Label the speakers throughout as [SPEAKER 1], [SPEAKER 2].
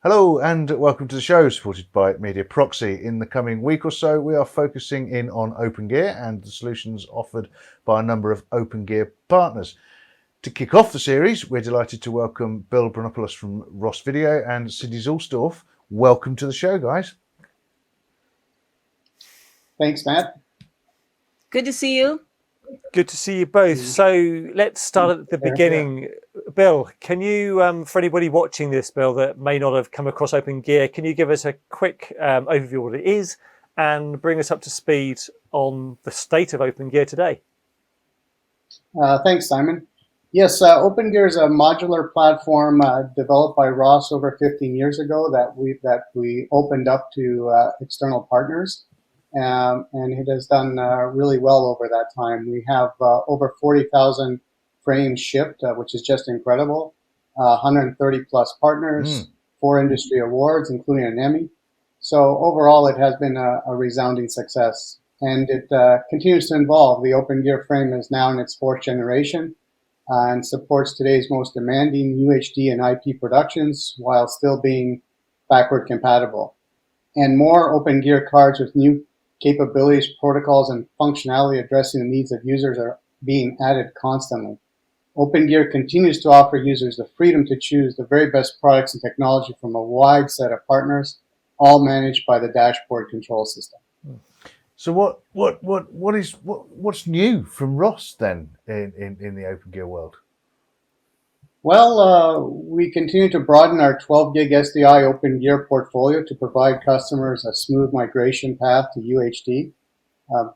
[SPEAKER 1] Hello and welcome to the show, supported by MediaProxy. In the coming week or so, we are focusing in on openGear and the solutions offered by a number of openGear partners. To kick off the series, we're delighted to welcome Bill Rounopoulos from Ross Video and Cindy Zuelsdorf. Welcome to the show, guys.
[SPEAKER 2] Thanks, Matt.
[SPEAKER 3] Good to see you.
[SPEAKER 4] Good to see you both. So let's start at the beginning. Bill, can you, for anybody watching this, Bill, that may not have come across openGear, can you give us a quick overview of what it is and bring us up to speed on the state of openGear today?
[SPEAKER 2] Thanks, Simon. Yes, openGear is a modular platform developed by Ross over 15 years ago that we opened up to external partners. And it has done really well over that time. We have over 40,000 frames shipped, which is just incredible. 130 plus partners, 4 industry awards, including an Emmy. So overall, it has been a resounding success. And it continues to evolve. The openGear frame is now in its 4th generation and supports today's most demanding UHD and IP productions while still being backward compatible. And more openGear cards with new capabilities, protocols, and functionality addressing the needs of users are being added constantly. openGear continues to offer users the freedom to choose the very best products and technology from a wide set of partners, all managed by the DashBoard control system.
[SPEAKER 1] So what's new from Ross then in the openGear world?
[SPEAKER 2] Well, we continue to broaden our 12 gig SDI openGear portfolio to provide customers a smooth migration path to UHD.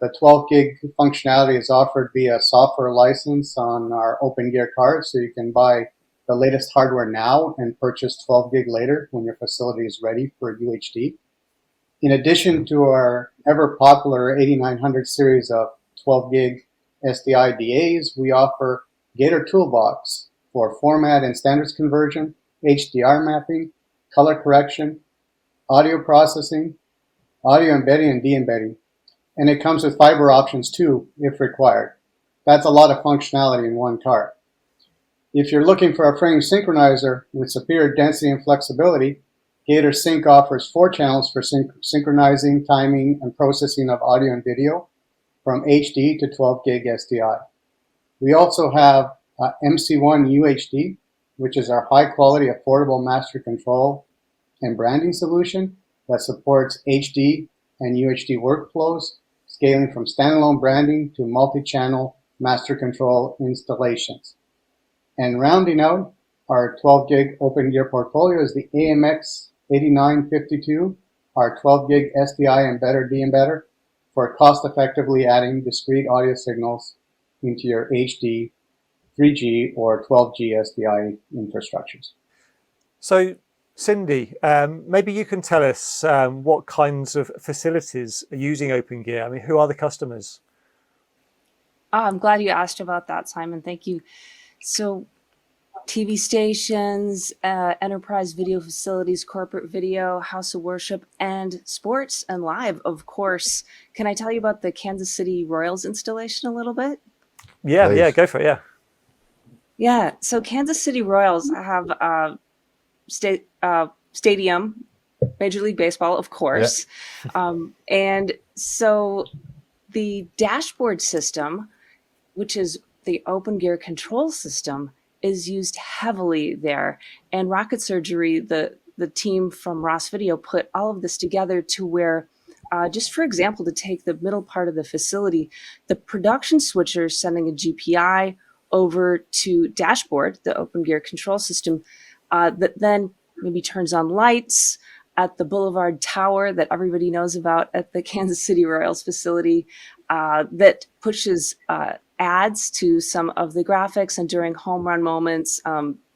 [SPEAKER 2] The 12 gig functionality is offered via software license on our openGear cards, so you can buy the latest hardware now and purchase 12 gig later when your facility is ready for UHD. In addition to our ever popular 8900 series of 12 gig SDI DAs, we offer Gator Toolbox for format and standards conversion, HDR mapping, color correction, audio processing, audio embedding, and de-embedding. And it comes with fiber options too, if required. That's a lot of functionality in one card. If you're looking for a frame synchronizer with superior density and flexibility, Gator Sync offers 4 channels for synchronizing, timing, and processing of audio and video from HD to 12 gig SDI. We also have MC1 UHD, which is our high-quality, affordable master control and branding solution that supports HD and UHD workflows, scaling from standalone branding to multi-channel master control installations. And rounding out our 12 gig openGear portfolio is the AMX 8952, our 12 gig SDI embedder de-embedder for cost-effectively adding discrete audio signals into your HD, 3G, or 12G SDI infrastructures.
[SPEAKER 4] So, Cindy, maybe you can tell us what kinds of facilities are using openGear. I mean, who are the customers?
[SPEAKER 3] I'm glad you asked about that, Simon. Thank you. So TV stations, enterprise video facilities, corporate video, house of worship, and sports and live, of course. Can I tell you about the Kansas City Royals installation a little bit?
[SPEAKER 4] Yeah,
[SPEAKER 1] Please.
[SPEAKER 4] yeah, go for it, yeah.
[SPEAKER 3] Yeah, so Kansas City Royals have a stadium, Major League Baseball, of course. Yeah. And so the DashBoard system, which is the openGear control system, is used heavily there. And Rocket Surgery, the team from Ross Video, put all of this together to where, just for example, to take the middle part of the facility, the production switcher sending a GPI over to DashBoard, the openGear control system, that then maybe turns on lights at the Boulevard Tower that everybody knows about at the Kansas City Royals facility, that pushes ads to some of the graphics, and during home run moments,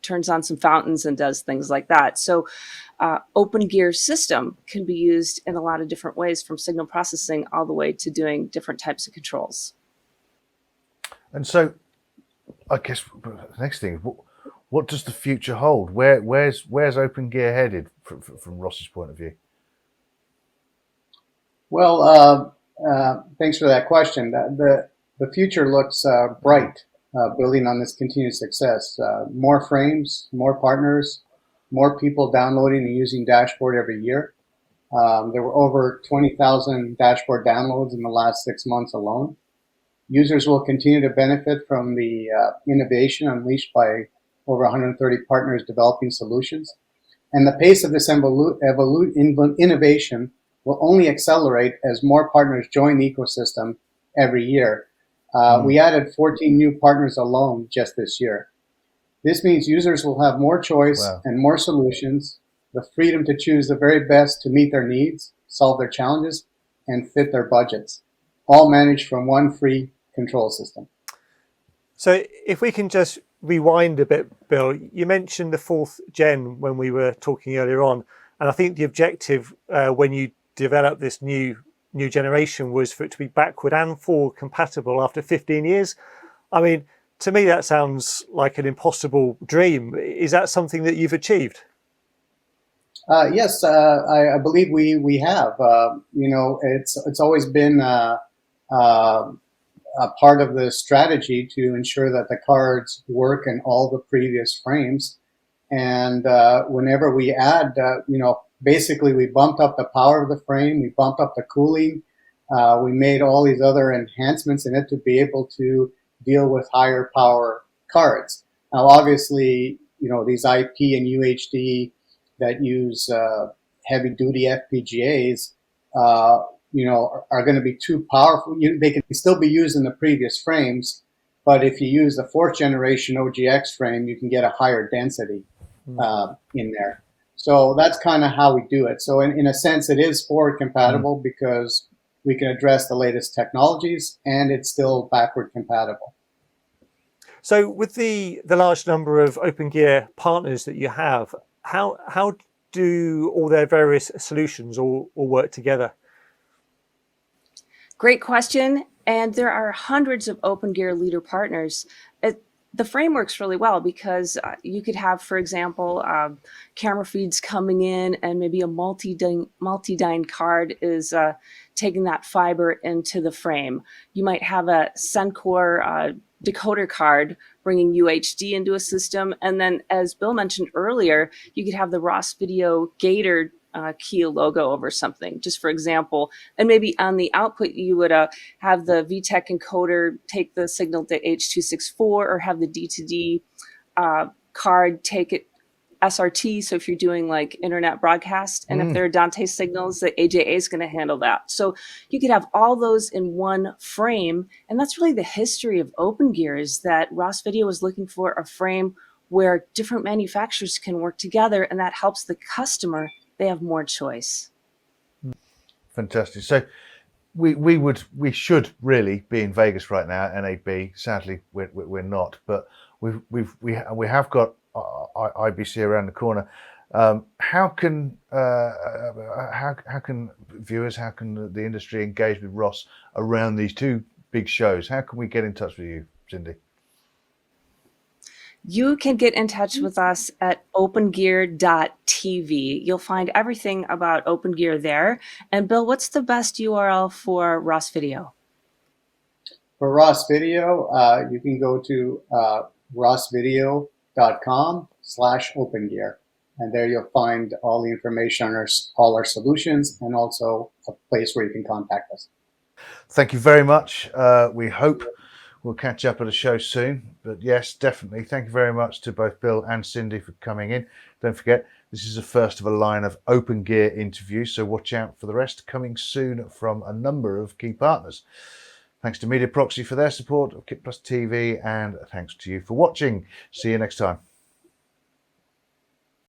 [SPEAKER 3] turns on some fountains and does things like that. So openGear system can be used in a lot of different ways, from signal processing all the way to doing different types of controls.
[SPEAKER 1] And so I guess the next thing, what does the future hold? Where's openGear headed from Ross's point of view?
[SPEAKER 2] Well, thanks for that question. The future looks bright, building on this continued success. More frames, more partners, more people downloading and using DashBoard every year. There were over 20,000 DashBoard downloads in the last 6 months alone. Users will continue to benefit from the innovation unleashed by over 130 partners developing solutions. And the pace of this innovation will only accelerate as more partners join the ecosystem every year. We added 14 new partners alone just this year. This means users will have more choice and more solutions, the freedom to choose the very best to meet their needs, solve their challenges, and fit their budgets, all managed from one free control system.
[SPEAKER 4] So if we can just rewind a bit, Bill, you mentioned the 4th gen when we were talking earlier on, and I think the objective when you developed this new generation was for it to be backward and forward compatible after 15 years. I mean, to me that sounds like an impossible dream. Is that something that you've achieved?
[SPEAKER 2] Yes, I believe we have. It's always been a part of the strategy to ensure that the cards work in all the previous frames. And whenever we add, basically we bumped up the power of the frame, we bumped up the cooling, we made all these other enhancements in it to be able to deal with higher power cards. Now, obviously, these IP and UHD that use heavy-duty FPGAs, are going to be too powerful. They can still be used in the previous frames, but if you use the 4th generation OGX frame, you can get a higher density in there. So that's kind of how we do it. So in a sense, it is forward compatible because we can address the latest technologies, and it's still backward compatible.
[SPEAKER 4] So with the large number of openGear partners that you have, how do all their various solutions all work together?
[SPEAKER 3] Great question. And there are hundreds of openGear leader partners. The frame works really well because you could have, for example, camera feeds coming in, and maybe a multi-dyne card is taking that fiber into the frame. You might have a Suncor decoder card bringing UHD into a system. And then, as Bill mentioned earlier, you could have the Ross Video Gator Kia logo over something, just for example. And maybe on the output, you would have the VTech encoder take the signal to H.264, or have the D2D card take it SRT. So if you're doing like internet broadcast, and if there are Dante signals, the AJA is going to handle that. So you could have all those in one frame. And that's really the history of openGear, is that Ross Video was looking for a frame where different manufacturers can work together, and that helps the customer. They have more choice.
[SPEAKER 1] Fantastic. So we should really be in Vegas right now, NAB. Sadly, we're not, but we have got IBC around the corner. How can viewers, how can the industry engage with Ross around these two big shows? How can we get in touch with you, Cindy?
[SPEAKER 3] You can get in touch with us at opengear.tv. You'll find everything about openGear there. And Bill, what's the best URL for Ross Video?
[SPEAKER 2] For Ross Video, you can go to rossvideo.com/opengear. And there you'll find all the information on all our solutions, and also a place where you can contact us.
[SPEAKER 1] Thank you very much. We hope we'll catch up at a show soon. But yes, definitely. Thank you very much to both Bill and Cindy for coming in. Don't forget, this is the first of a line of openGear interviews, so watch out for the rest coming soon from a number of key partners. Thanks to MediaProxy for their support of Kit Plus TV, and thanks to you for watching. See you next time.